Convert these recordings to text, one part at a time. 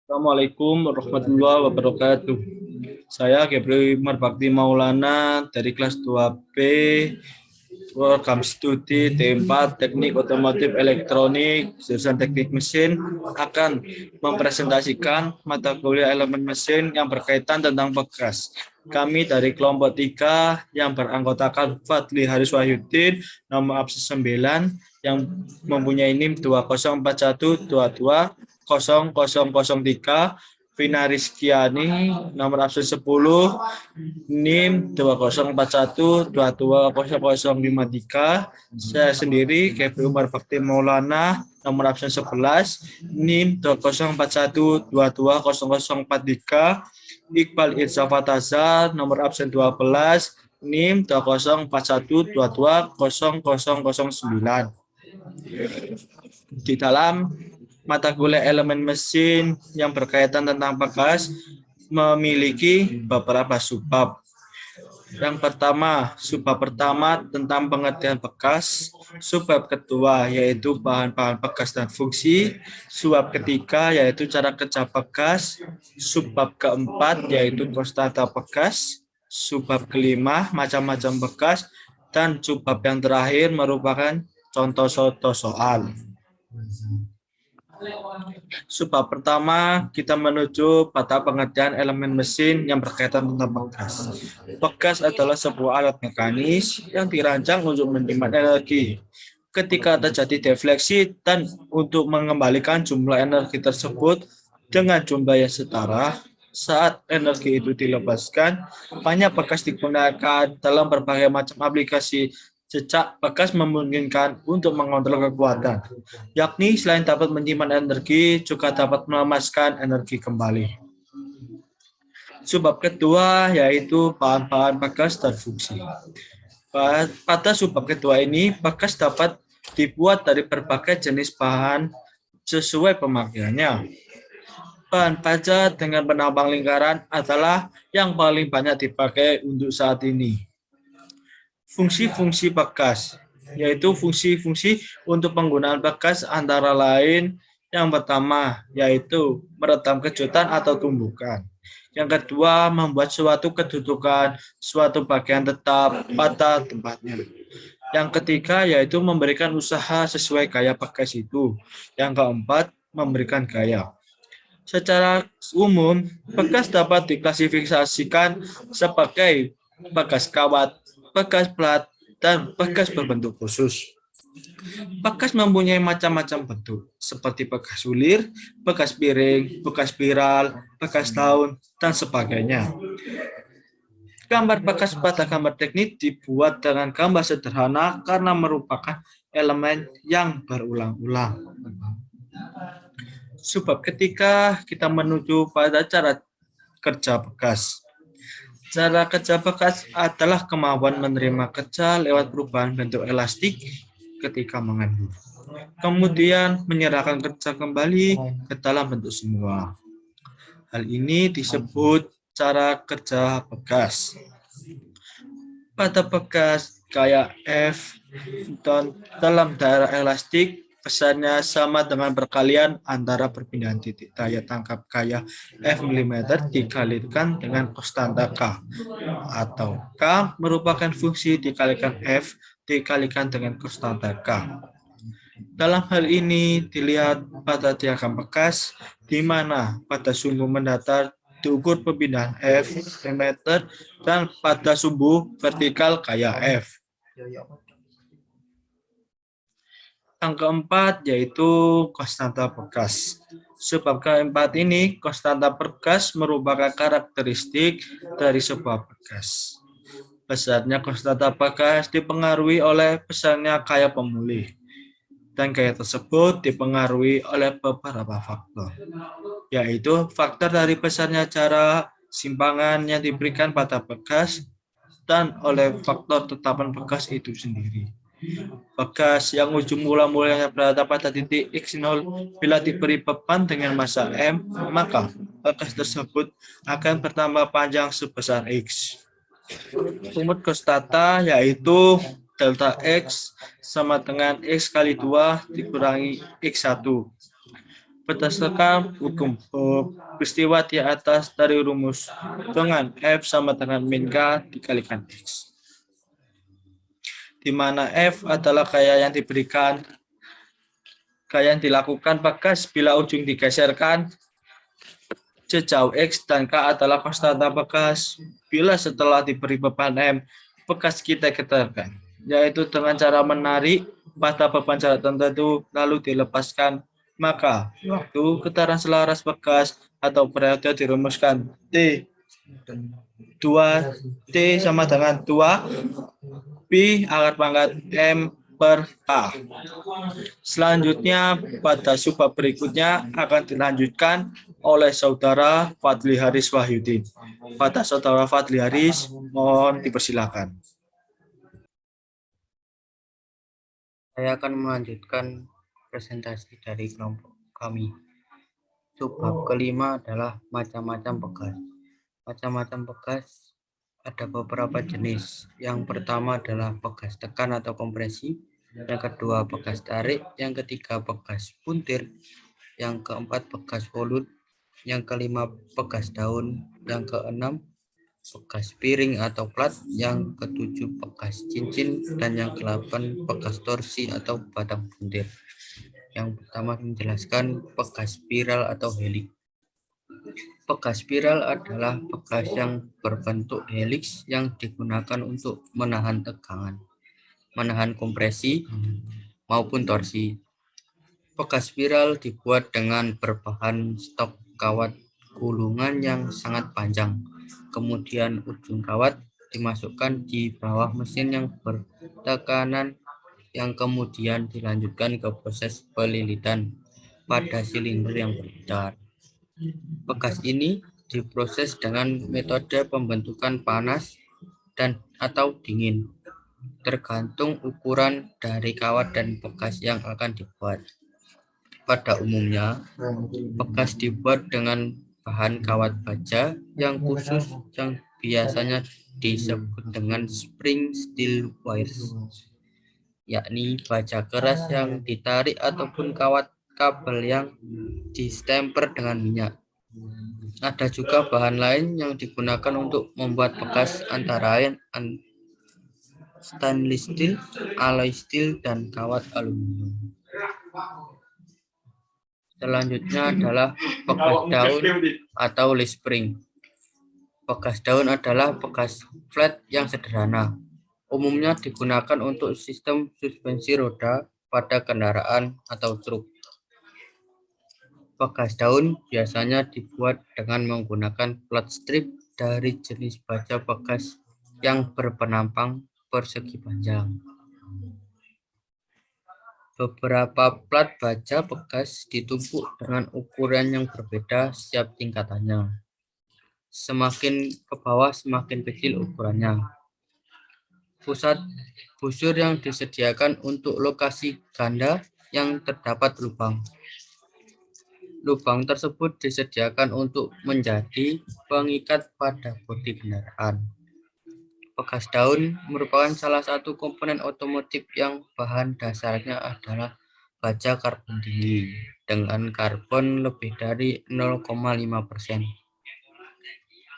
Assalamualaikum warahmatullahi wabarakatuh. Saya Gabriel Marbakti Maulana dari kelas 2B Program Studi T4 Teknik Otomotif Elektronik jurusan Teknik Mesin akan mempresentasikan mata kuliah elemen mesin yang berkaitan tentang bekas. Kami dari kelompok 3 yang beranggotakan Fadli Haris Wahyudin, nomor absen 9, yang mempunyai NIM 2041220003, Vina Rizkiani, nomor absen 10, NIM 2041220053. Saya sendiri, KPU Umar Bakti Maulana, nomor absen 11, NIM 2041220043. Iqbal Irsa Fataza, nomor absen 12, NIM 2041220009. Di dalam mata kuliah elemen mesin yang berkaitan tentang bekas memiliki beberapa subbab. Yang pertama, subbab pertama tentang pengertian bekas, subbab kedua yaitu bahan-bahan bekas dan fungsi, subbab ketiga yaitu cara kerja bekas, subbab keempat yaitu konstanta bekas, subbab kelima macam-macam bekas, dan subbab yang terakhir merupakan contoh-contoh soal. Subbab pertama, kita menuju pada pengertian elemen mesin yang berkaitan tentang bekas. Bekas adalah sebuah alat mekanis yang dirancang untuk menyimpan energi. Ketika terjadi defleksi dan untuk mengembalikan jumlah energi tersebut dengan jumlah yang setara, saat energi itu dilepaskan, banyak bekas digunakan dalam berbagai macam aplikasi. Jejak bekas memungkinkan untuk mengontrol kekuatan, yakni selain dapat menyimpan energi, juga dapat melepaskan energi kembali. Subbab kedua yaitu bahan-bahan bekas dan fungsi. Pada subbab kedua ini, bekas dapat dibuat dari berbagai jenis bahan sesuai pemakaiannya. Bahan baja dengan penambang lingkaran adalah yang paling banyak dipakai untuk saat ini. Fungsi-fungsi bekas, yaitu fungsi-fungsi untuk penggunaan bekas antara lain yang pertama yaitu meredam kejutan atau tumbukan. Yang kedua, membuat suatu kedudukan, suatu bagian tetap pada tempatnya. Yang ketiga yaitu memberikan usaha sesuai gaya bekas itu. Yang keempat, memberikan gaya. Secara umum, bekas dapat diklasifikasikan sebagai bekas kawat, bekas plat, dan bekas berbentuk khusus. Bekas mempunyai macam-macam bentuk, seperti bekas ulir, bekas piring, bekas spiral, bekas daun, dan sebagainya. Gambar bekas pada gambar teknik dibuat dengan gambar sederhana karena merupakan elemen yang berulang-ulang. Subbab ketiga, kita menuju pada cara kerja bekas. Cara kerja bekas adalah kemampuan menerima kerja lewat perubahan bentuk elastik ketika mengandung. Kemudian menyerahkan kerja kembali ke dalam bentuk semula. Hal ini disebut cara kerja bekas. Pada bekas kayak F dan dalam daerah elastik, pesannya sama dengan perkalian antara perpindahan titik daya tangkap gaya F mm dikalikan dengan konstanta K, atau K merupakan fungsi dikalikan F dikalikan dengan konstanta K. Dalam hal ini dilihat pada diagram bekas, di mana pada sumbu mendatar diukur perpindahan F mm dan pada sumbu vertikal gaya F. Yang keempat yaitu konstanta bekas. Sebab keempat ini, konstanta bekas merupakan karakteristik dari sebuah bekas. Besarnya konstanta bekas dipengaruhi oleh besarnya gaya pemulih, dan gaya tersebut dipengaruhi oleh beberapa faktor, yaitu faktor dari besarnya jarak simpangan yang diberikan pada bekas dan oleh faktor tetapan bekas itu sendiri. Bekas yang ujung mula-mulanya berada pada titik X0 bila diberi beban dengan massa M, maka bekas tersebut akan bertambah panjang sebesar X. Rumus konstanta yaitu delta X sama dengan X kali 2 dikurangi X1. Berdasarkan hukum peristiwa di atas dari rumus dengan F sama dengan min K dikalikan X. Di mana F adalah gaya yang diberikan, gaya yang dilakukan bekas bila ujung digeserkan sejauh X, dan K adalah konstanta bekas bila setelah diberi beban M, bekas kita getarkan, yaitu dengan cara menarik pada beban jarak tertentu lalu dilepaskan. Maka waktu getaran selaras bekas atau periode dirumuskan T 2 T sama dengan 2 Pi akar pangkat M per K. Selanjutnya pada subbab berikutnya akan dilanjutkan oleh saudara Fadli Haris Wahyudin. Pada saudara Fadli Haris, mohon dipersilakan. Saya akan melanjutkan presentasi dari kelompok kami. Subbab kelima adalah macam-macam bekas. Macam-macam bekas ada beberapa jenis. Yang pertama adalah bekas tekan atau kompresi. Yang kedua bekas tarik. Yang ketiga bekas puntir. Yang keempat bekas volut. Yang kelima bekas daun. Yang keenam bekas piring atau plat, yang ketujuh bekas cincin, dan yang kedelapan bekas torsi atau batang buntir. Yang pertama menjelaskan bekas spiral atau helix. Bekas spiral adalah bekas yang berbentuk helix yang digunakan untuk menahan tegangan, menahan kompresi maupun torsi. Bekas spiral dibuat dengan berbahan stok kawat gulungan yang sangat panjang. Kemudian ujung kawat dimasukkan di bawah mesin yang bertekanan yang kemudian dilanjutkan ke proses pelilitan pada silinder yang berputar. Bekas ini diproses dengan metode pembentukan panas dan atau dingin, tergantung ukuran dari kawat dan bekas yang akan dibuat. Pada umumnya, bekas dibuat dengan bahan kawat baja yang khusus yang biasanya disebut dengan spring steel wires, yakni baja keras yang ditarik ataupun kawat kabel yang distemper dengan minyak. Ada juga bahan lain yang digunakan untuk membuat bekas, antara lain stainless steel, alloy steel, dan kawat aluminium. Selanjutnya adalah bekas daun atau leaf spring. Bekas daun adalah bekas flat yang sederhana. Umumnya digunakan untuk sistem suspensi roda pada kendaraan atau truk. Bekas daun biasanya dibuat dengan menggunakan plat strip dari jenis baja bekas yang berpenampang persegi panjang. Beberapa plat baja bekas ditumpuk dengan ukuran yang berbeda setiap tingkatannya. Semakin ke bawah semakin kecil ukurannya. Pusat busur yang disediakan untuk lokasi ganda yang terdapat lubang. Lubang tersebut disediakan untuk menjadi pengikat pada bodi kendaraan. Bekas daun merupakan salah satu komponen otomotif yang bahan dasarnya adalah baja karbon tinggi dengan karbon lebih dari 0,5%.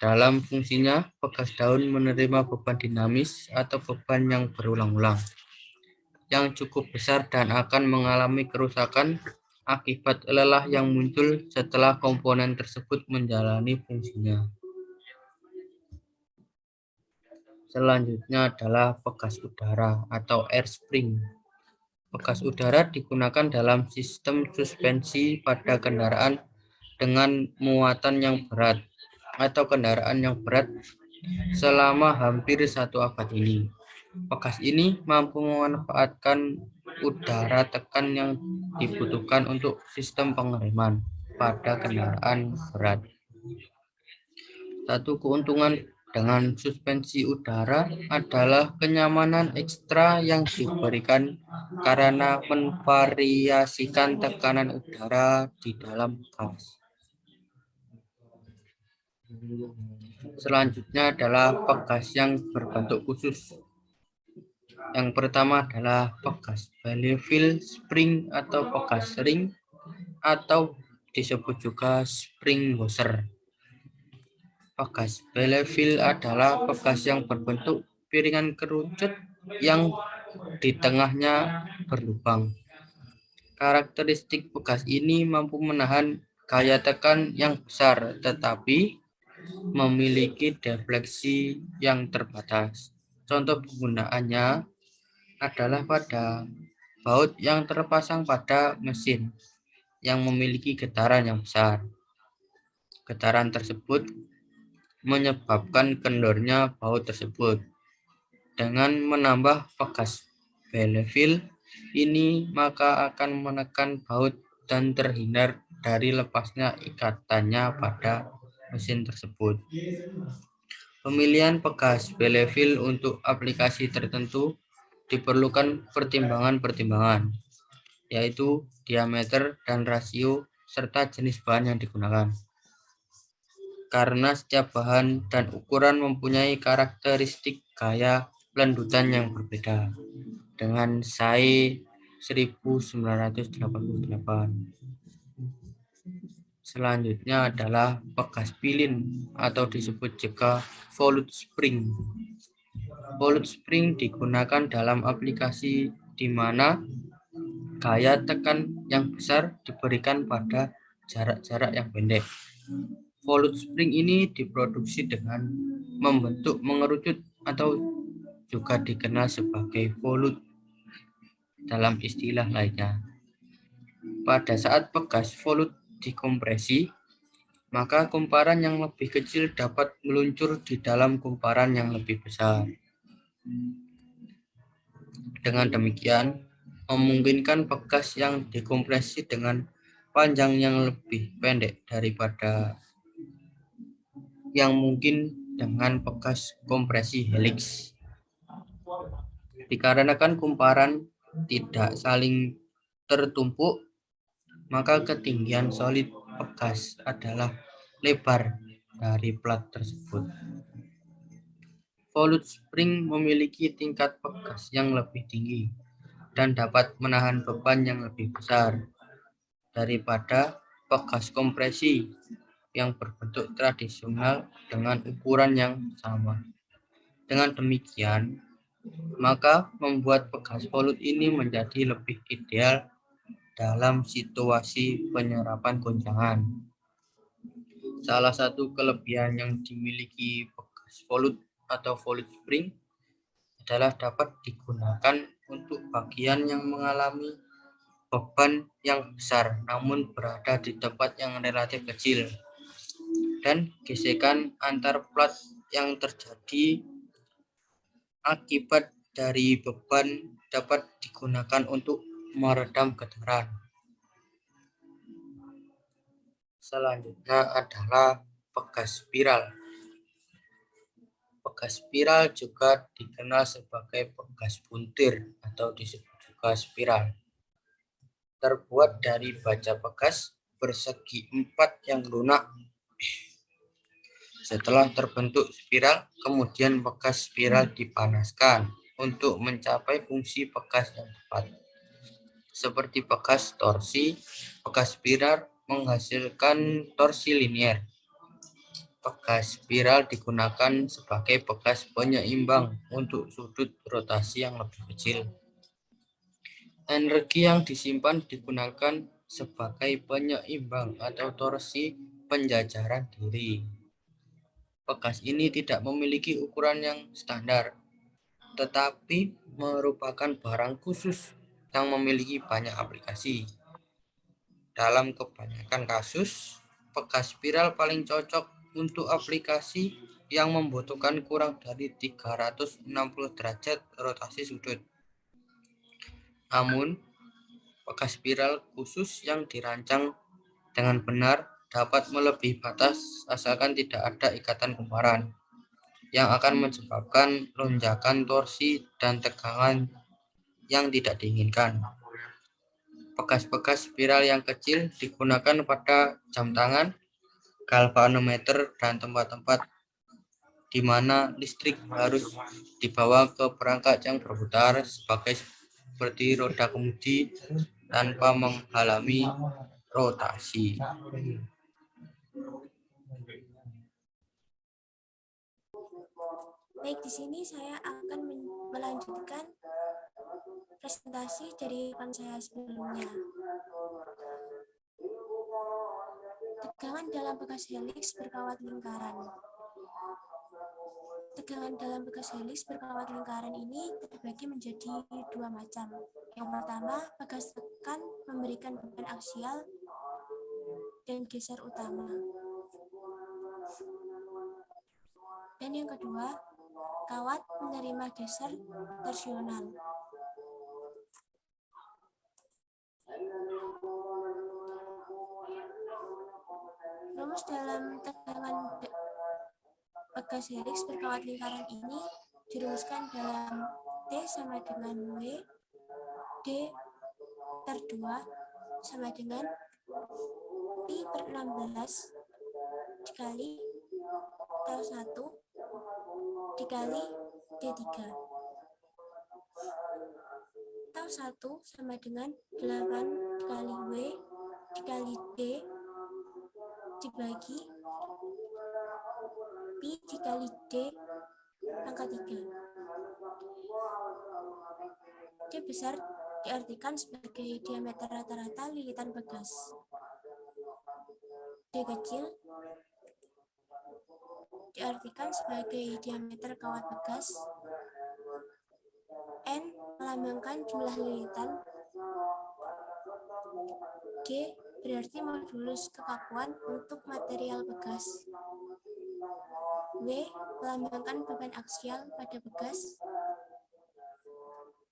Dalam fungsinya, bekas daun menerima beban dinamis atau beban yang berulang-ulang yang cukup besar dan akan mengalami kerusakan akibat lelah yang muncul setelah komponen tersebut menjalani fungsinya. Selanjutnya adalah bekas udara atau air spring. Bekas udara digunakan dalam sistem suspensi pada kendaraan dengan muatan yang berat atau kendaraan yang berat selama hampir 1 abad ini. Bekas ini mampu memanfaatkan udara tekan yang dibutuhkan untuk sistem pengereman pada kendaraan berat. Satu keuntungan dengan suspensi udara adalah kenyamanan ekstra yang diberikan karena memvariasikan tekanan udara di dalam bekas. Selanjutnya adalah bekas yang berbentuk khusus. Yang pertama adalah bekas Belleville spring atau bekas ring atau disebut juga spring washer. Pegas Belleville adalah pegas yang berbentuk piringan kerucut yang di tengahnya berlubang. Karakteristik pegas ini mampu menahan gaya tekan yang besar tetapi memiliki defleksi yang terbatas. Contoh penggunaannya adalah pada baut yang terpasang pada mesin yang memiliki getaran yang besar. Getaran tersebut menyebabkan kendornya baut tersebut. Dengan menambah pegas Belleville ini, maka akan menekan baut dan terhindar dari lepasnya ikatannya pada mesin tersebut. Pemilihan pegas Belleville untuk aplikasi tertentu diperlukan pertimbangan-pertimbangan, yaitu diameter dan rasio serta jenis bahan yang digunakan. Karena setiap bahan dan ukuran mempunyai karakteristik gaya pelendutan yang berbeda. Dengan SAE 1988. Selanjutnya adalah pegas pilin atau disebut juga volute spring. Volute spring digunakan dalam aplikasi di mana gaya tekan yang besar diberikan pada jarak-jarak yang pendek. Volute spring ini diproduksi dengan membentuk mengerucut atau juga dikenal sebagai volute dalam istilah lainnya. Pada saat pegas volute dikompresi, maka kumparan yang lebih kecil dapat meluncur di dalam kumparan yang lebih besar. Dengan demikian, memungkinkan pegas yang dikompresi dengan panjang yang lebih pendek daripada yang mungkin dengan pegas kompresi helix. Dikarenakan kumparan tidak saling tertumpuk, maka ketinggian solid pegas adalah lebar dari plat tersebut. Volute spring memiliki tingkat pegas yang lebih tinggi dan dapat menahan beban yang lebih besar daripada pegas kompresi yang berbentuk tradisional dengan ukuran yang sama. Dengan demikian, maka membuat pegas volute ini menjadi lebih ideal dalam situasi penyerapan goncangan. Salah satu kelebihan yang dimiliki pegas volute atau volute spring adalah dapat digunakan untuk bagian yang mengalami beban yang besar namun berada di tempat yang relatif kecil, dan gesekan antar plat yang terjadi akibat dari beban dapat digunakan untuk meredam getaran. Selanjutnya adalah pegas spiral. Pegas spiral juga dikenal sebagai pegas buntir atau disebut juga spiral. Terbuat dari baja pegas bersegi 4 yang lunak. Setelah terbentuk spiral, kemudian pegas spiral dipanaskan untuk mencapai fungsi pegas yang tepat. Seperti pegas torsi, pegas spiral menghasilkan torsi linier. Pegas spiral digunakan sebagai pegas penyeimbang untuk sudut rotasi yang lebih kecil. Energi yang disimpan digunakan sebagai penyeimbang atau torsi penjajaran diri. Pegas ini tidak memiliki ukuran yang standar, tetapi merupakan barang khusus yang memiliki banyak aplikasi. Dalam kebanyakan kasus, pegas spiral paling cocok untuk aplikasi yang membutuhkan kurang dari 360 derajat rotasi sudut. Namun, pegas spiral khusus yang dirancang dengan benar dapat melebihi batas asalkan tidak ada ikatan kumparan yang akan menyebabkan lonjakan torsi dan tegangan yang tidak diinginkan. Pegas-pegas spiral yang kecil digunakan pada jam tangan, galvanometer, dan tempat-tempat di mana listrik harus dibawa ke perangkat yang berputar seperti roda kemudi tanpa menghalangi rotasi. Baik, di sini saya akan melanjutkan presentasi dari rekan saya sebelumnya. Tegangan dalam bekas heliks berkawat lingkaran. Tegangan dalam bekas heliks berkawat lingkaran ini terbagi menjadi dua macam. Yang pertama, bekas tekan memberikan beban aksial dan geser utama. Dan yang kedua, kawat menerima geser torsional. Rumus dalam tegangan bekas heliks berkawat lingkaran ini dirumuskan dalam T sama dengan W, D per 2 sama dengan Pi per 16 dikali tau 1 dikali D3. Tau 1 sama dengan 8 dikali W dikali D dibagi Pi dikali D pangkat 3. D besar diartikan sebagai diameter rata-rata lilitan bekas. D kecil diartikan sebagai diameter kawat bekas. N melambangkan jumlah lilitan. G berarti modulus kekakuan untuk material bekas. W melambangkan beban aksial pada bekas.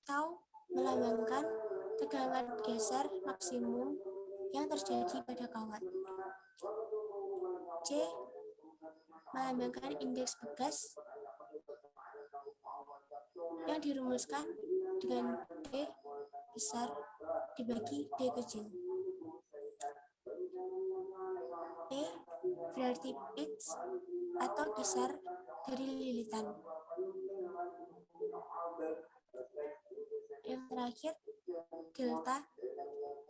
Tau melambangkan tegangan geser maksimum yang terjadi pada kawat. C melambangkan indeks bekas yang dirumuskan dengan D besar dibagi D kecil. P berarti pitch atau dasar dari lilitan. Yang terakhir, delta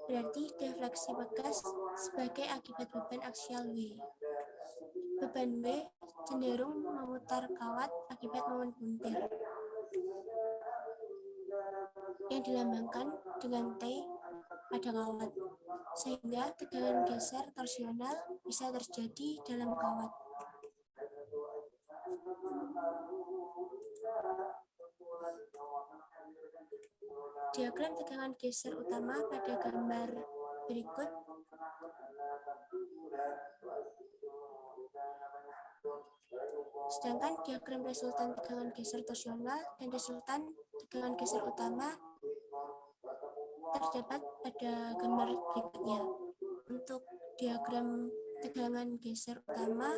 berarti defleksi bekas sebagai akibat beban aksial W. Beban W cenderung memutar kawat akibat momen puntir yang dilambangkan dengan T pada kawat, sehingga tegangan geser torsional bisa terjadi dalam kawat. Diagram tegangan geser utama pada gambar berikut sedangkan diagram resultan tegangan geser torsional dan resultan tegangan geser utama terdapat pada gambar berikutnya. Untuk diagram tegangan geser utama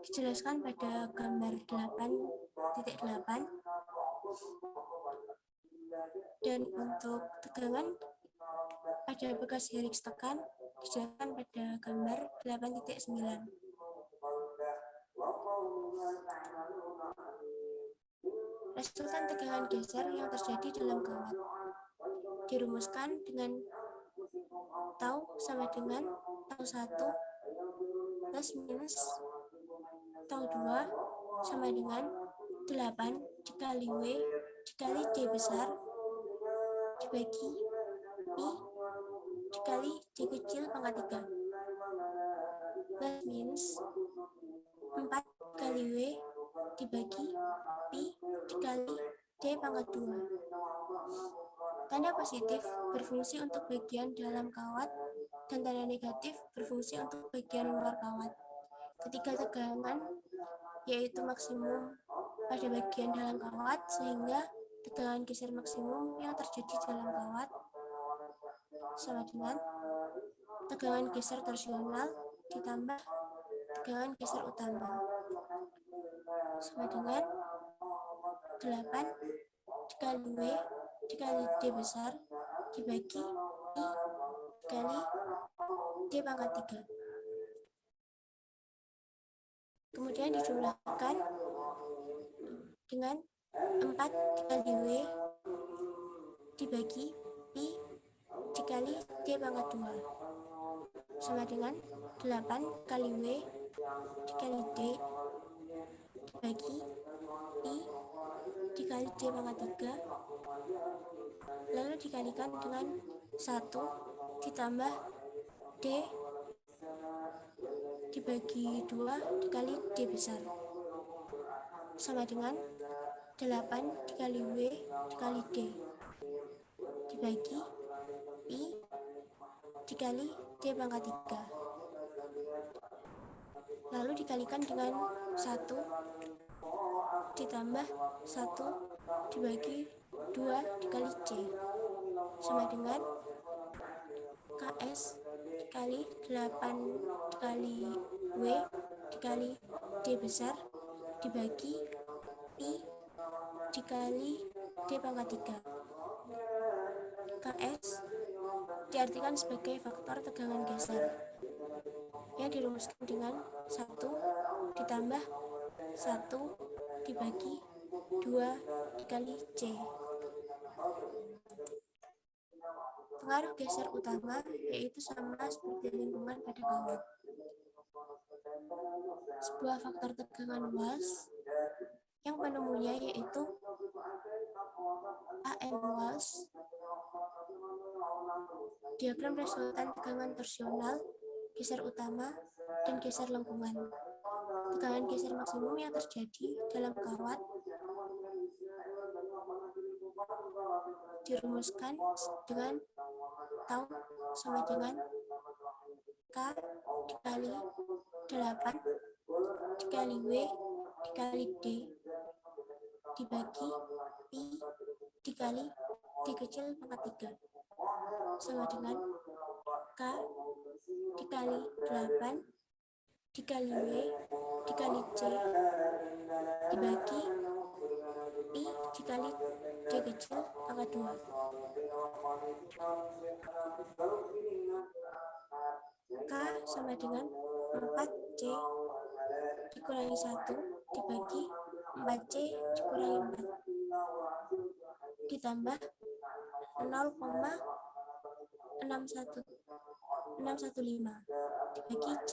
dijelaskan pada gambar 8.8 dan untuk tegangan pada bekas heliks tekan dijelaskan pada gambar 8.9. Resultan tegangan geser yang terjadi dalam kawat dirumuskan dengan tau sama dengan tau 1 plus minus tau 2 sama dengan 8 dikali W dikali D besar dibagi Pi dikali D kecil pangkat 3 plus minus 4 kali W dibagi Pi dikali D pangkat 2. Tanda positif berfungsi untuk bagian dalam kawat dan tanda negatif berfungsi untuk bagian luar kawat. Ketiga tegangan yaitu maksimum pada bagian dalam kawat sehingga tegangan geser maksimum yang terjadi dalam kawat sama dengan tegangan geser torsional ditambah tegangan geser utama sama dengan 8 dikali W dikali D besar dibagi I dikali D pangkat 3. Kemudian dijumlahkan dengan 4 dikali W dibagi Pi dikali D pangkat 2 sama dengan 8 kali W dikali D dibagi I dikali D pangkat 3 lalu dikalikan dengan 1 ditambah D dibagi 2 dikali D besar sama dengan 8 dikali W dikali D dibagi I dikali D pangkat 3 lalu dikalikan dengan 1 ditambah 1 dibagi 2 dikali C sama dengan KS dikali 8 dikali W dikali D besar dibagi I dikali D pangkat 3. KS diartikan sebagai faktor tegangan geser yang dirumuskan dengan 1 ditambah 1 dibagi 2 dikali C. Pengaruh geser utama yaitu sama seperti lingkungan pada kawat. Sebuah faktor tegangan Walsh yang penemunya yaitu A.M. Walsh. Diagram resultan tegangan torsional, geser utama, dan geser lengkungan. Tegangan geser maksimum yang terjadi dalam kawat dirumuskan dengan tau sama dengan K dikali 8 dikali W dikali D dibagi I dikali D kecil pangkat 3 sama dengan K dikali 8 dikali W dikali C dibagi I dikali D kecil pangkat 2. K sama dengan 4C dikurangi 1 dibagi 4C dikurangi 4 ditambah 0,615 dibagi C.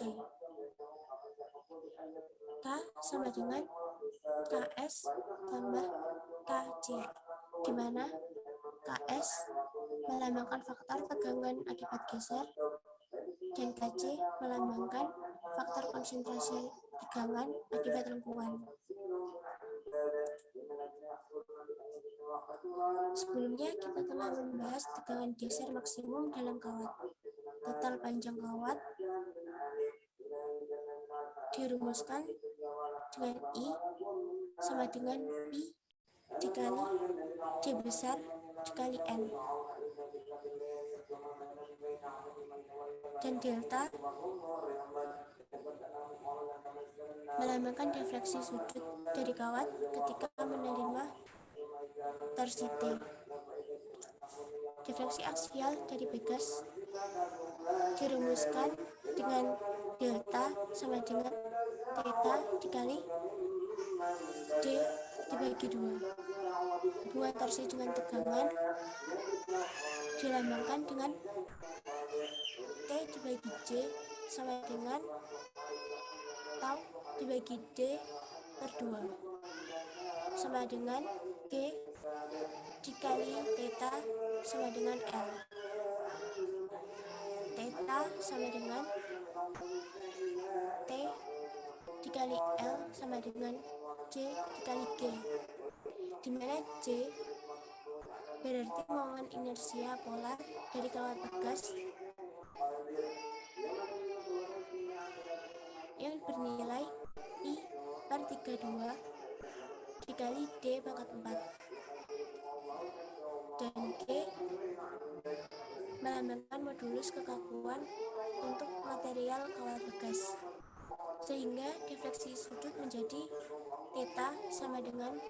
K sama dengan KS tambah KC, di mana KS melambangkan faktor tegangan akibat geser dan KC melambangkan faktor konsentrasi tegangan akibat lengkungan. Sebelumnya kita telah membahas tegangan geser maksimum dalam kawat. Total panjang kawat dirumuskan dengan I sama dengan Pi dikali D besar dikali N, dan delta melambangkan defleksi sudut dari kawat ketika menerima torsi T. Defleksi aksial dari bekas dirumuskan dengan delta sama dengan theta dikali D dibagi 2. Hubungan torsi dengan tegangan dilambangkan dengan T dibagi J sama dengan tau dibagi D per 2 sama dengan G dikali theta sama dengan L. Theta sama dengan T dikali L sama dengan J dikali G, di mana J berarti momen inersia polar dari kawat bekas yang bernilai I per 32 dikali D pangkat 4, dan G melambangkan modulus kekakuan untuk material kawat bekas, sehingga defleksi sudut menjadi theta sama dengan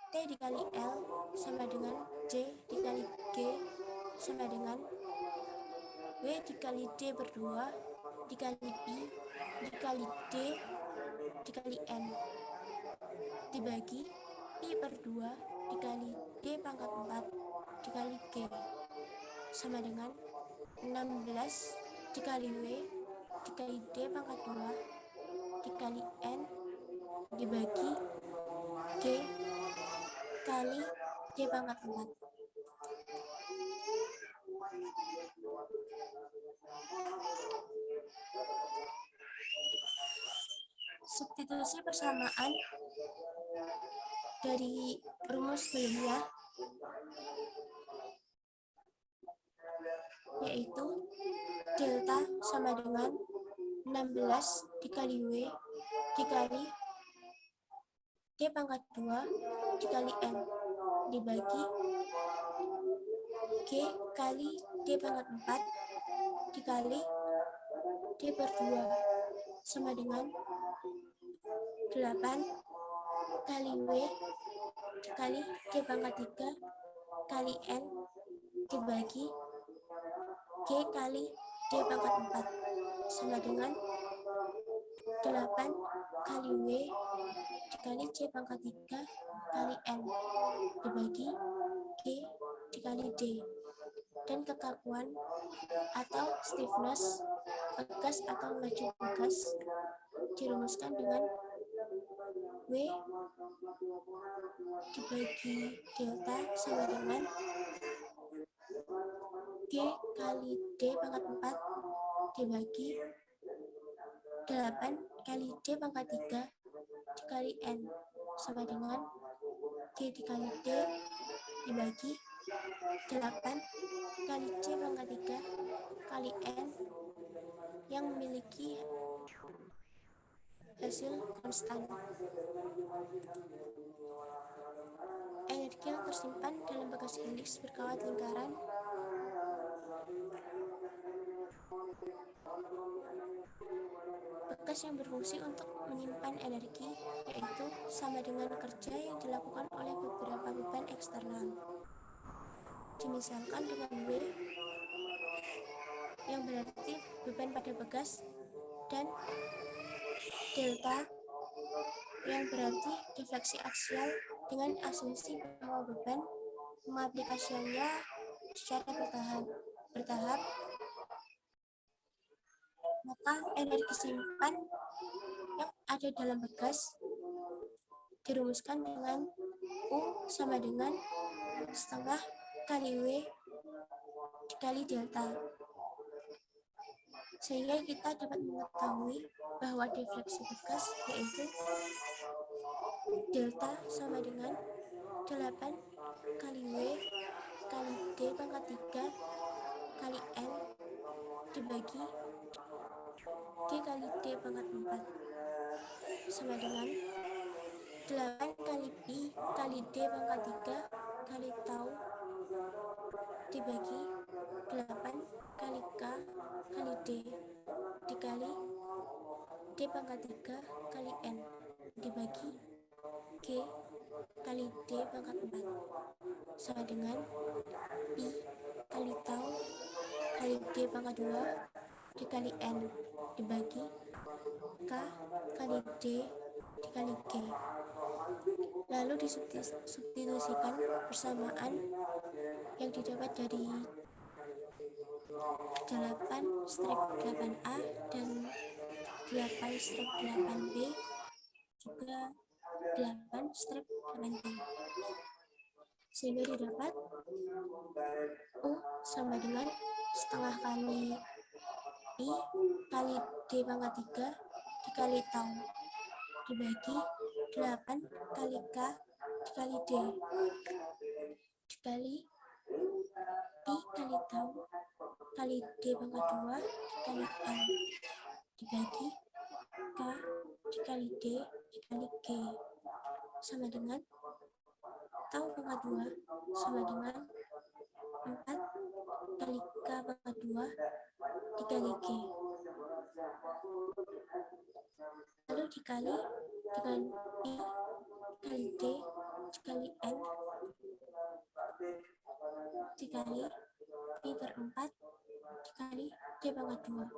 T dikali L sama dengan J dikali G sama dengan W dikali D per 2 dikali I dikali D dikali N dibagi I per 2 dikali D pangkat 4 dikali G. sama dengan 16 dikali W dikali D pangkat 2 dikali N dibagi G kali D pangkat 4. Substitusi persamaan dari rumus sebelumnya, yaitu delta sama dengan 16 dikali W dikali D pangkat 2 dikali N dibagi G kali D pangkat 4 dikali D per 2 sama dengan 8 kali W dikali D pangkat 3 kali N dibagi G kali D pangkat 4 sama dengan 8 kali W dikali C pangkat 3 kali N dibagi G dikali D. Dan kekakuan atau stiffness bekas atau laju bekas dirumuskan dengan W dibagi delta sama dengan G kali D pangkat 4 dibagi 8 kali D pangkat 3 dikali N sama dengan G dikali D dibagi 8 kali C pangkat 3 kali N yang memiliki hasil konstan. Energi yang tersimpan dalam bekas heliks berkawat lingkaran bekas yang berfungsi untuk menyimpan energi, yaitu sama dengan kerja yang dilakukan oleh beberapa beban eksternal. Dimisalkan dengan W yang berarti beban pada bekas dan delta yang berarti defleksi aksial dengan asumsi bahwa beban mengaplikasikannya secara bertahap, maka energi simpan yang ada dalam bekas dirumuskan dengan U sama dengan setengah kali W dikali delta, sehingga kita dapat mengetahui bahwa defleksi bekas yaitu delta sama dengan 8 kali W kali D pangkat 3 kali N dibagi G kali D pangkat 4 sama dengan 8 kali Pi kali D pangkat 3 kali tau dibagi 8 kali K kali D dikali D pangkat 3 kali N dibagi G kali D pangkat 4 sama dengan Pi kali tau kali D pangkat 2 dikali N dibagi K kali D dikali G. Lalu disubstitusikan persamaan yang didapat dari 8-8A dan 8-8B juga 8-8B, sehingga didapat U sama dengan setengah kali Pi kali D pangkat 3 dikali tau dibagi 8 kali K dikali D dikali Pi kali tau kali D pangkat 2 dikali N dibagi K dikali D dikali G sama dengan tau pangkat 2 sama dengan 4 kali K pangkat 2 dikali G, lalu dikali dengan Pi kali D dikali N dikali Pi per 4 dikali D pangkat 2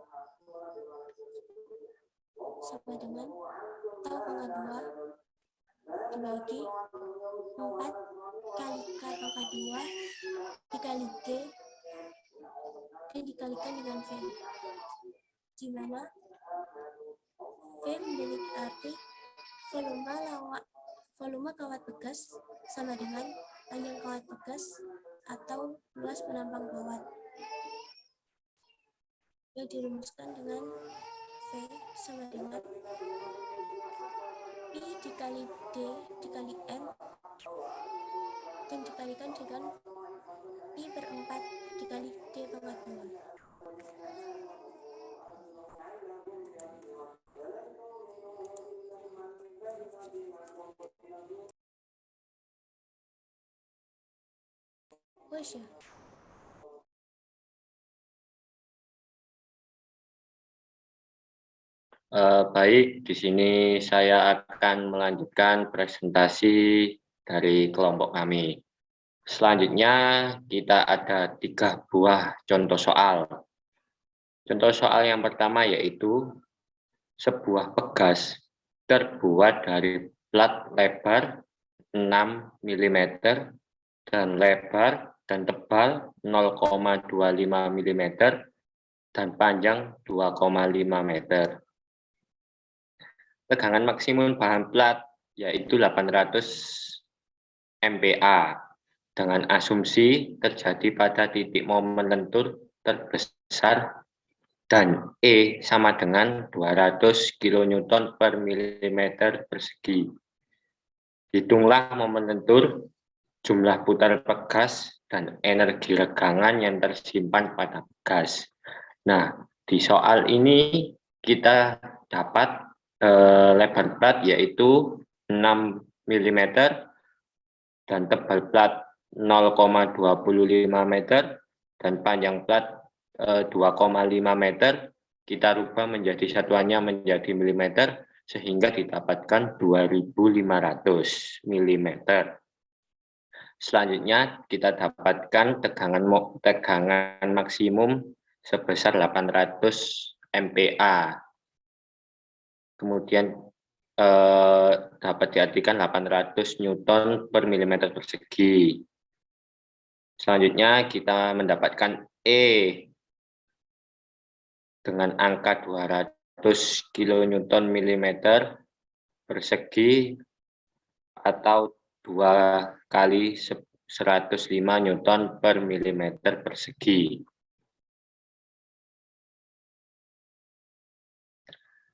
sama dengan tau pangkat 2 dibagi 4 kali K pangkat 2 dikali D dikalikan dengan V, di mana V memiliki arti volume kawat bekas sama dengan panjang kawat bekas atau luas penampang kawat, yang dirumuskan dengan V sama dengan I dikali D dikali M dan dikalikan dengan I per 4 dikali D pangkat 2. Wes ya. Baik, di sini saya akan melanjutkan presentasi dari kelompok kami. Selanjutnya kita ada 3 buah contoh soal. Contoh soal yang pertama yaitu sebuah pegas terbuat dari plat lebar 6 mm dan lebar dan tebal 0,25 mm dan panjang 2,5 meter. Tegangan maksimum bahan plat yaitu 800 MPa dengan asumsi terjadi pada titik momen lentur terbesar dan E sama dengan 200 kN per milimeter persegi. Hitunglah momen lentur, jumlah putar pegas, dan energi regangan yang tersimpan pada pegas. Nah, di soal ini kita dapat lebar plat yaitu 6 mm dan tebal plat 0,25 meter dan panjang plat 2,5 meter. Kita rubah menjadi satuannya menjadi milimeter sehingga didapatkan 2500 mm. Selanjutnya kita dapatkan tegangan maksimum sebesar 800 MPa. Kemudian dapat diartikan 800 Newton per milimeter persegi. Selanjutnya kita mendapatkan E dengan angka 200 kN milimeter persegi atau 2 kali 105 Newton per milimeter persegi.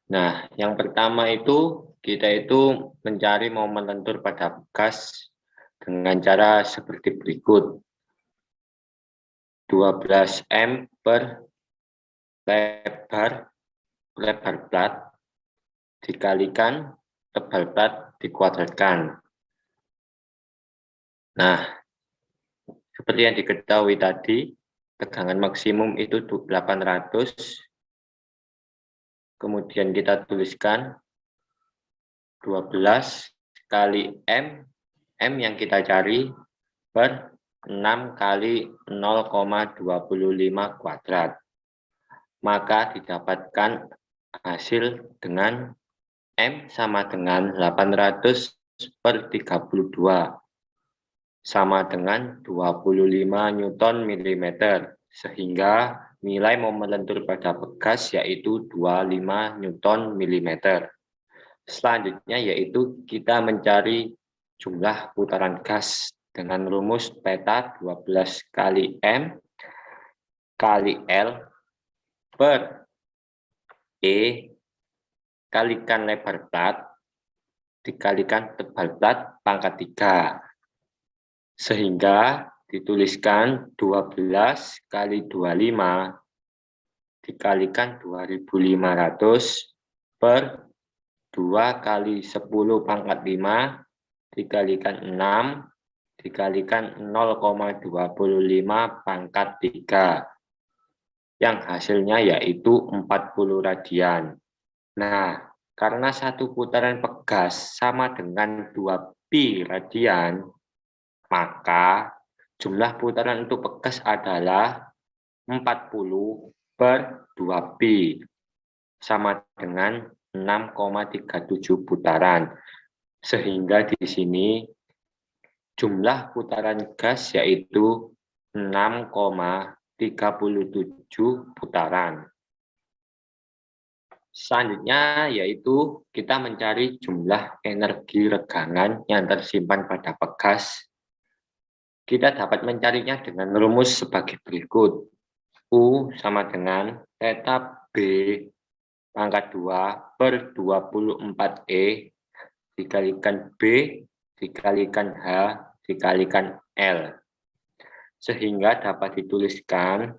Nah, yang pertama itu kita itu mencari momen lentur pada bekas dengan cara seperti berikut. 12 M per lebar plat dikalikan tebal plat dikuadratkan. Nah, seperti yang diketahui tadi, tegangan maksimum itu 800. Kemudian kita tuliskan 12 kali M yang kita cari per 6 kali 0,25 kuadrat. Maka didapatkan hasil dengan M sama dengan 800 per 32 sama dengan 25 Newton milimeter, sehingga nilai momen lentur pada bekas yaitu 25 Newton milimeter. Selanjutnya yaitu kita mencari jumlah putaran gas dengan rumus peta 12 kali M kali L per E kalikan lebar plat dikalikan tebal plat pangkat 3. Sehingga dituliskan 12 kali 25 dikalikan 2500 per 2 kali 10 pangkat 5 dikalikan 6 dikalikan 0,25 pangkat 3. Yang hasilnya yaitu 40 radian. Nah, karena satu putaran pegas sama dengan 2 pi radian, maka jumlah putaran untuk pegas adalah 40 per 2 pi sama dengan 6,37 putaran. Sehingga di sini jumlah putaran gas yaitu 6,37 37 putaran. Selanjutnya yaitu kita mencari jumlah energi regangan yang tersimpan pada pegas. Kita dapat mencarinya dengan rumus sebagai berikut. U sama dengan theta B pangkat 2 per 24E dikalikan B dikalikan H dikalikan L. Sehingga dapat dituliskan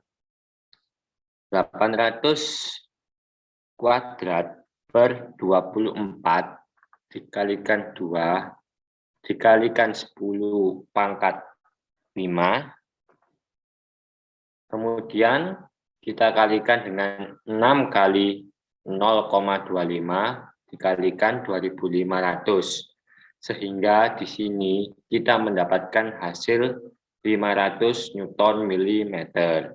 800 kuadrat per 24 dikalikan 2 dikalikan 10 pangkat 5. Kemudian kita kalikan dengan 6 kali 0,25 dikalikan 2500. Sehingga di sini kita mendapatkan hasil 500 Newton milimeter.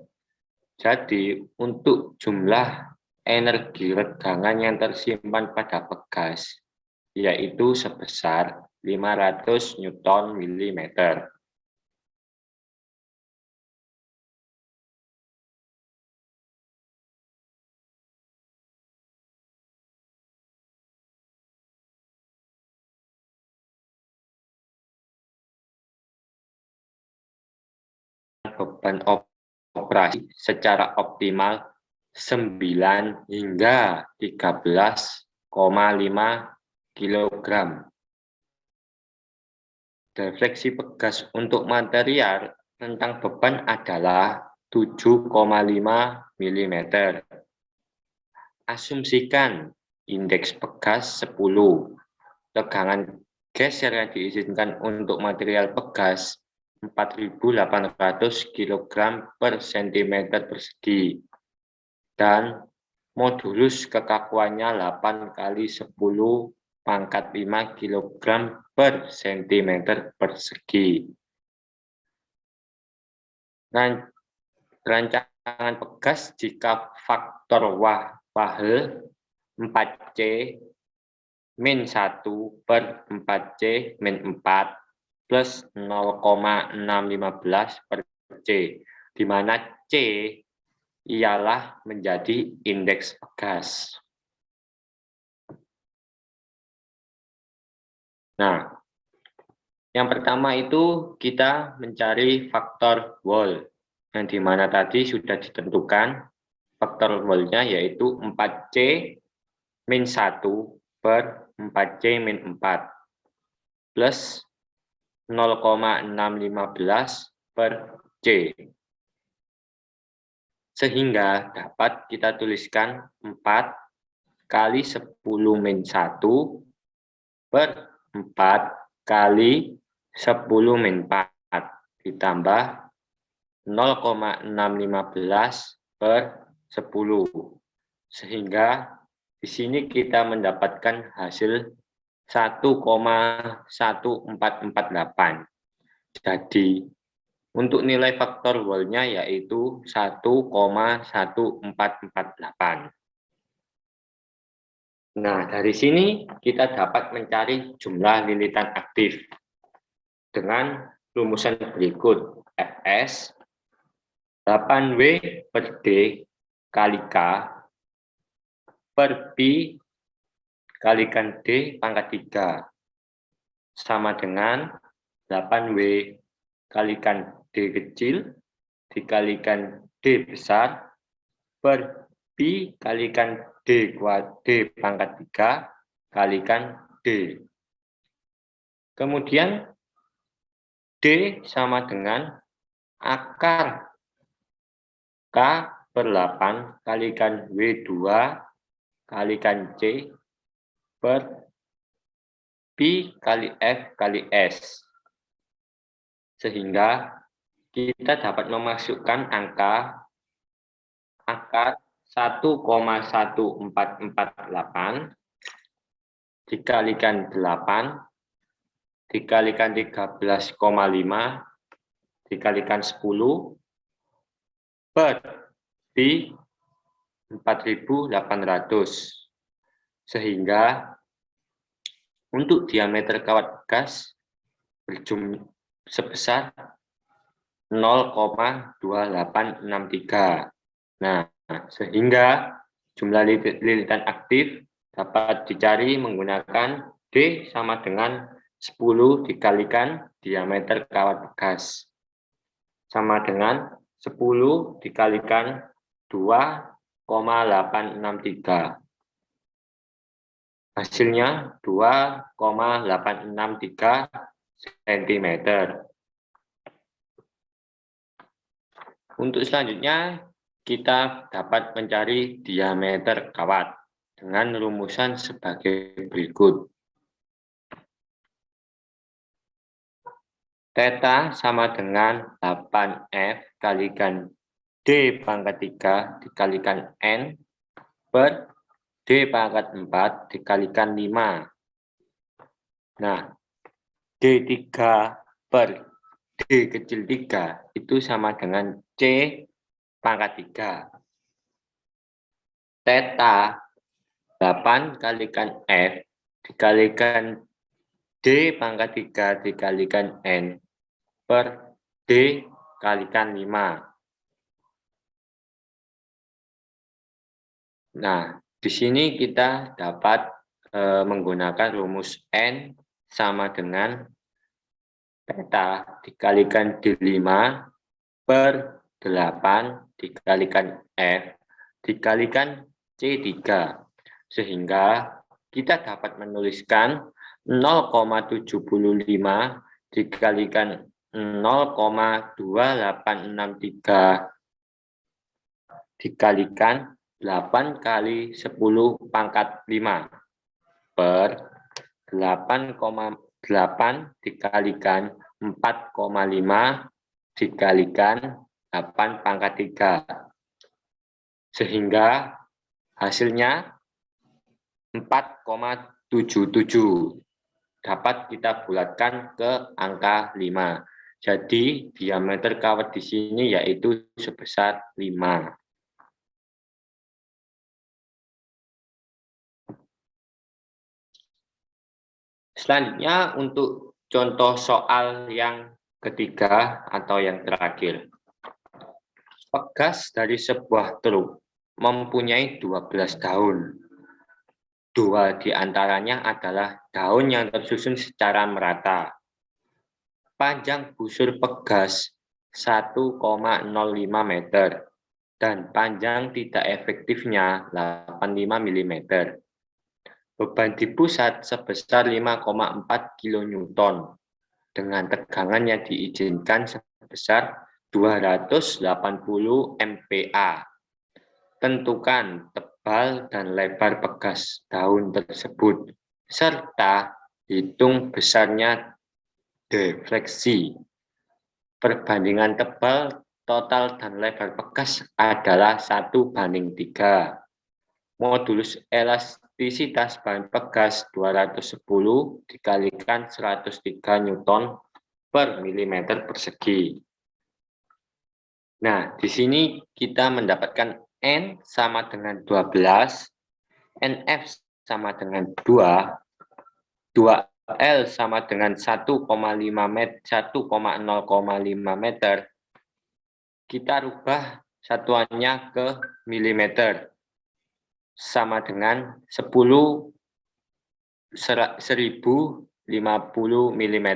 Jadi untuk jumlah energi regangan yang tersimpan pada pegas yaitu sebesar 500 Newton milimeter. Beban operasi secara optimal 9 hingga 13,5 kg. Defleksi pegas untuk material rentang beban adalah 7,5 mm. Asumsikan indeks pegas 10. Tegangan geser yang diizinkan untuk material pegas 4.800 kg per cm persegi. Dan modulus kekakuannya 8 kali 10 pangkat 5 kg per cm persegi. Rancangan pegas jika faktor Wahl 4C min 1 per 4C min 4 plus 0,615 per C, di mana C ialah menjadi indeks pegas. Nah, yang pertama itu kita mencari faktor Wahl, yang di mana tadi sudah ditentukan faktor Wahl-nya yaitu 4C min 1 per 4C min 4 plus 0,615 per C. Sehingga dapat kita tuliskan 4 kali 10 min 1 per 4 kali 10 min 4 ditambah 0,615 per 10. Sehingga di sini kita mendapatkan hasil 1,1448. Jadi untuk nilai faktor Wahl-nya yaitu 1,1448. Nah, dari sini kita dapat mencari jumlah lilitan aktif dengan rumusan berikut. Fs 8W per D kali K per Pi kalikan D pangkat 3 sama dengan 8W kalikan D kecil dikalikan D besar per Pi kalikan D pangkat 3 kalikan D. Kemudian D sama dengan akar K per 8 kalikan W2 kalikan C per Pi kali F kali S. Sehingga kita dapat memasukkan angka akar 1,1448 dikalikan 8 dikalikan 13,5 dikalikan 10 per Pi 4.800. Sehingga untuk diameter kawat gas sebesar 0,2863. Nah, sehingga jumlah lilitan aktif dapat dicari menggunakan D sama dengan 10 dikalikan diameter kawat bekas. Sama dengan 10 dikalikan 2,863. Hasilnya 2,863 cm. Untuk selanjutnya, kita dapat mencari diameter kawat dengan rumusan sebagai berikut. Theta sama dengan 8F kalikan D pangkat 3 dikalikan N per D pangkat 4 dikalikan 5. Nah, D3 per D kecil 3 itu sama dengan C pangkat 3. Theta 8 kalikan F dikalikan D pangkat 3 dikalikan N per D kalikan 5. Nah, di sini kita dapat menggunakan rumus N sama dengan theta dikalikan D5 per 8 dikalikan F dikalikan C3. Sehingga kita dapat menuliskan 0,75 dikalikan 0,2863 dikalikan 8 kali 10 pangkat 5 per 8,8 dikalikan 4,5 dikalikan 8 pangkat 3. Sehingga hasilnya 4,77. Dapat kita bulatkan ke angka 5. Jadi diameter kawat di sini yaitu sebesar 5. Selanjutnya untuk contoh soal yang ketiga atau yang terakhir. Pegas dari sebuah truk mempunyai 12 daun. 2 di antaranya adalah daun yang tersusun secara merata. Panjang busur pegas 1,05 meter dan panjang tidak efektifnya 85 mm. Beban di pusat sebesar 5,4 kN dengan tegangan yang diizinkan sebesar 280 MPa. Tentukan tebal dan lebar pegas daun tersebut, serta hitung besarnya defleksi. Perbandingan tebal, total, dan lebar pegas adalah 1:3. Modulus elastisitas bahan pegas 210 dikalikan 103 Newton per milimeter persegi. Nah, di sini kita mendapatkan N sama dengan 12, NF sama dengan 2, 2L sama dengan 1,05 meter. Kita rubah satuannya ke milimeter. Sama dengan 10.050 mm.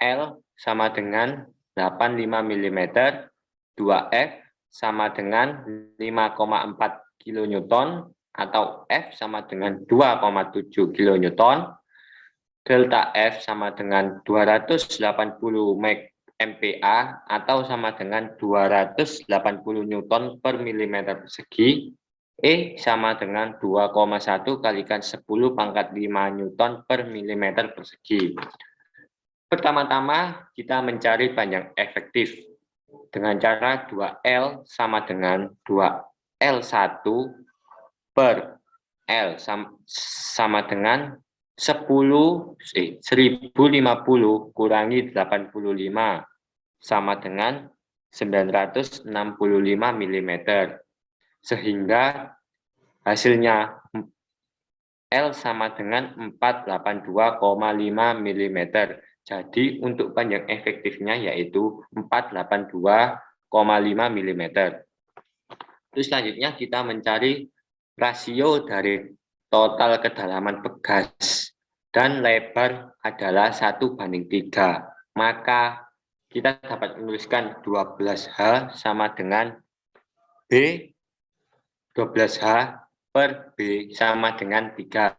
L sama dengan 85 mm, 2F sama dengan 5,4 kN atau F sama dengan 2,7 kN, delta F sama dengan 280 MPa atau sama dengan 280 Newton per milimeter persegi, E sama dengan 2,1 kalikan 10 pangkat 5 Newton per milimeter persegi. Pertama-tama kita mencari panjang efektif dengan cara 2L sama dengan 2L1 per L sama dengan 1050 kurangi 85 sama dengan 965 mm. Sehingga hasilnya L sama dengan 482,5 mm. Jadi untuk panjang efektifnya yaitu 482,5 mm. Terus selanjutnya kita mencari rasio dari total kedalaman bekas dan lebar adalah 1:3. Maka kita dapat menuliskan 12H sama dengan B, 12H per B sama dengan 3.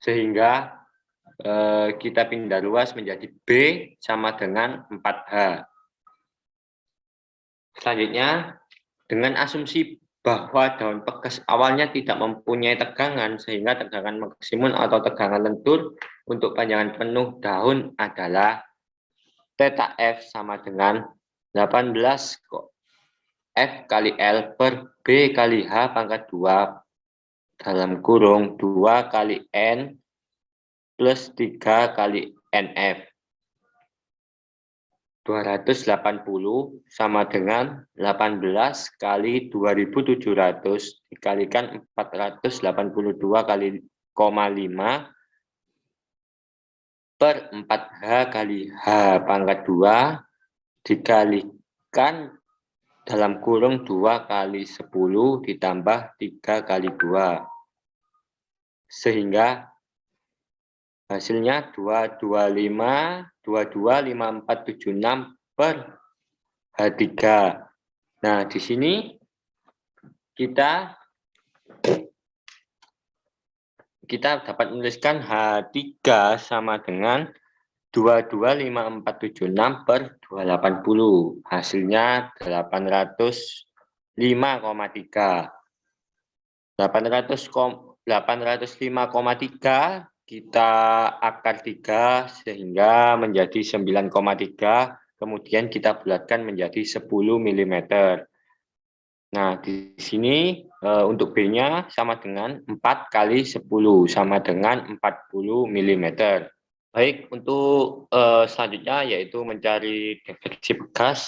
Sehingga kita pindah luas menjadi B sama dengan 4H. Selanjutnya, dengan asumsi bahwa daun pegas awalnya tidak mempunyai tegangan, sehingga tegangan maksimum atau tegangan lentur untuk panjangan penuh daun adalah theta F sama dengan 18 F kali L per B kali H pangkat 2 dalam kurung 2 kali N plus 3 kali NF. 280 sama dengan 18 kali 2700 dikalikan 482 kali 5 per 4H kali H pangkat 2 dikalikan dalam kurung 2 kali 10 ditambah 3 kali 2. Sehingga hasilnya 225,5476 per H3. Nah, di sini kita dapat menuliskan H3 sama dengan 225,476 per 280. Hasilnya 805,3. 805,3 kita akar 3 sehingga menjadi 9,3, kemudian kita bulatkan menjadi 10 mm. Nah, di sini untuk B-nya sama dengan 4 kali 10 sama dengan 40 mm. Baik, untuk selanjutnya yaitu mencari defleksi bekas.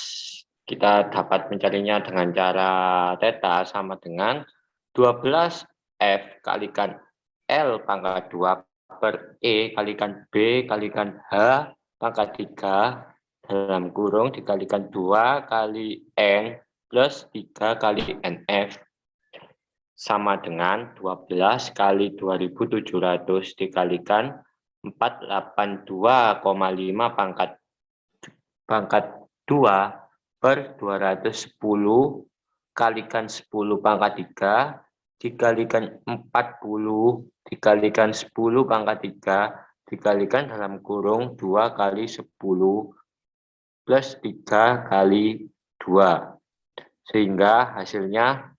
Kita dapat mencarinya dengan cara theta sama dengan 12 F kalikan L pangkat 2 per E kalikan B kalikan H pangkat 3 dalam kurung dikalikan 2 kali N plus 3 kali NF sama dengan 12 kali 2700 dikalikan 482,5 pangkat 2 per 210 kalikan 10 pangkat 3 dikalikan 40 dikalikan 10 pangkat 3 dikalikan dalam kurung 2 kali 10 plus 3 kali 2 sehingga hasilnya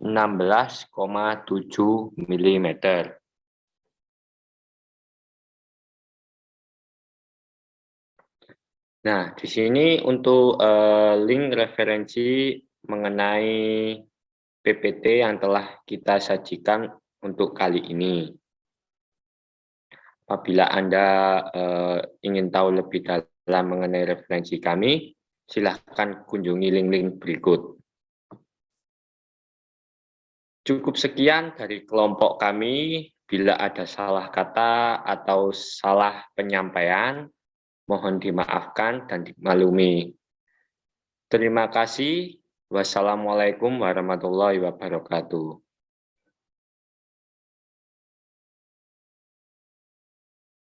16,7 mm. Nah, di sini untuk link referensi mengenai PPT yang telah kita sajikan untuk kali ini. Apabila Anda ingin tahu lebih dalam mengenai referensi kami, silahkan kunjungi link-link berikut. Cukup sekian dari kelompok kami. Bila ada salah kata atau salah penyampaian, mohon dimaafkan dan dimaklumi. Terima kasih. Wassalamualaikum warahmatullahi wabarakatuh.